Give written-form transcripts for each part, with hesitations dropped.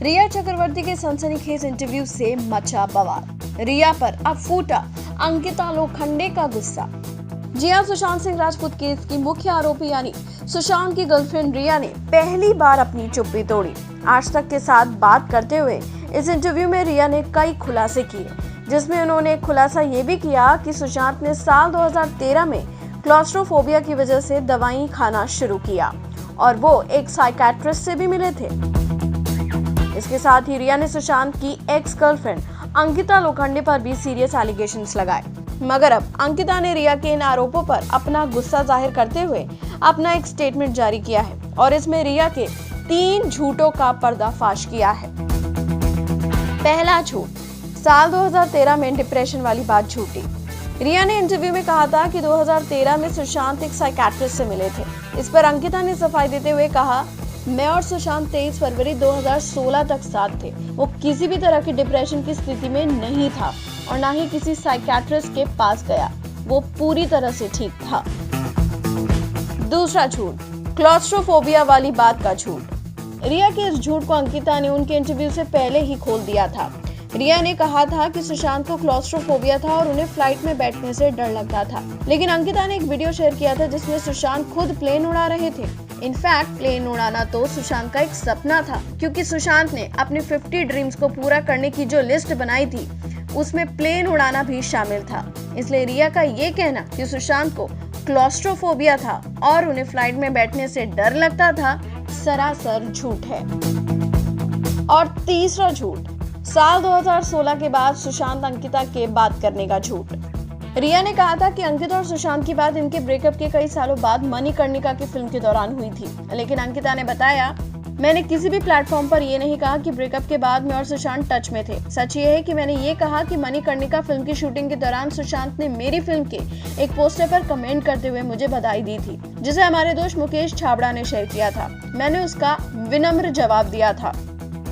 रिया चक्रवर्ती के सनसनीखेज इंटरव्यू से मचा बवाल। रिया पर अब फूटा अंकिता लोखंडे का गुस्सा। जी हां, सुशांत सिंह राजपूत केस की मुख्य आरोपी यानी सुशांत की गर्लफ्रेंड रिया ने पहली बार अपनी चुप्पी तोड़ी। आज तक के साथ बात करते हुए इस इंटरव्यू में रिया ने कई खुलासे किए, जिसमें उन्होंने खुलासा ये भी किया कि सुशांत ने साल 2013 में क्लॉस्ट्रोफोबिया की वजह से दवाई खाना शुरू किया और वो एक साइकियाट्रिस्ट से भी मिले थे। इसके साथ ही रिया ने सुशांत की एक्स गर्लफ्रेंड अंकिता लोखंडे पर भी सीरियस एलिगेशंस लगाए, मगर अब अंकिता ने रिया के इन आरोपों पर अपना गुस्सा जाहिर करते हुए अपना एक स्टेटमेंट जारी किया है और इसमें रिया के 3 झूठों का पर्दाफाश किया है। पहला झूठ, साल 2013 में डिप्रेशन वाली बात झूठी। रिया ने इंटरव्यू में कहा था कि 2013 में सुशांत एक साइकियाट्रिस्ट से मिले थे। इस पर अंकिता ने सफाई देते हुए कहा, मैं और सुशांत 23 फरवरी 2016 तक साथ थे। वो किसी भी तरह की डिप्रेशन की स्थिति में नहीं था और ना ही किसी साइकियाट्रिस्ट के पास गया। वो पूरी तरह से ठीक था। दूसरा झूठ, क्लॉस्ट्रोफोबिया वाली बात का झूठ। रिया के इस झूठ को अंकिता ने उनके इंटरव्यू से पहले ही खोल दिया था। रिया ने कहा था कि सुशांत को क्लॉस्ट्रोफोबिया था और उन्हें फ्लाइट में बैठने से डर लगता था, लेकिन अंकिता ने एक वीडियो शेयर किया था जिसमें सुशांत खुद प्लेन उड़ा रहे थे। इनफैक्ट प्लेन उड़ाना तो सुशांत का एक सपना था, क्योंकि सुशांत ने अपने 50 ड्रीम्स को पूरा करने की जो लिस्ट बनाई थी उसमें प्लेन उड़ाना भी शामिल था। इसलिए रिया का ये कहना कि सुशांत को क्लॉस्ट्रोफोबिया था और उन्हें फ्लाइट में बैठने से डर लगता था, सरासर झूठ है। और तीसरा झूठ, साल 2016 के बाद सुशांत अंकिता के बात करने का झूठ। रिया ने कहा था कि अंकिता और सुशांत की बात इनके ब्रेकअप के कई सालों बाद मणिकर्णिका की फिल्म के दौरान हुई थी, लेकिन अंकिता ने बताया, मैंने किसी भी प्लेटफॉर्म पर ये नहीं कहा कि ब्रेकअप के बाद मैं और सुशांत टच में थे। सच ये है कि मैंने ये कहा कि मणिकर्णिका फिल्म की शूटिंग के दौरान सुशांत ने मेरी फिल्म के एक पोस्टर पर कमेंट करते हुए मुझे बधाई दी थी, जिसे हमारे दोस्त मुकेश छाबड़ा ने शेयर किया था। मैंने उसका विनम्र जवाब दिया था।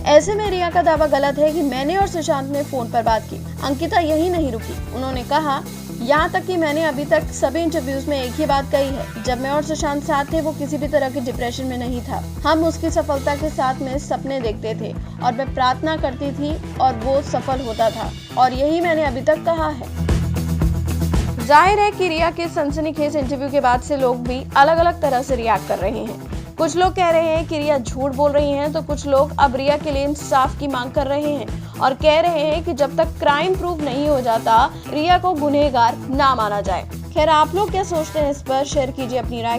ऐसे में रिया का दावा गलत है कि मैंने और सुशांत ने फोन पर बात की। अंकिता यही नहीं रुकी, उन्होंने कहा, यहाँ तक कि मैंने अभी तक सभी इंटरव्यूज में एक ही बात कही है, जब मैं और सुशांत साथ थे वो किसी भी तरह के डिप्रेशन में नहीं था। हम उसकी सफलता के साथ में सपने देखते थे और मैं प्रार्थना करती थी और वो सफल होता था, और यही मैंने अभी तक कहा है। जाहिर है कि रिया के सनसनीखेज इंटरव्यू के बाद से लोग भी अलग अलग तरह से रिएक्ट कर रहे हैं। कुछ लोग कह रहे हैं कि रिया झूठ बोल रही हैं, तो कुछ लोग अब रिया के लिए इंसाफ की मांग कर रहे हैं और कह रहे हैं कि जब तक क्राइम प्रूव नहीं हो जाता, रिया को गुनहगार ना माना जाए। खैर, आप लोग क्या सोचते हैं इस पर? शेयर कीजिए अपनी राय।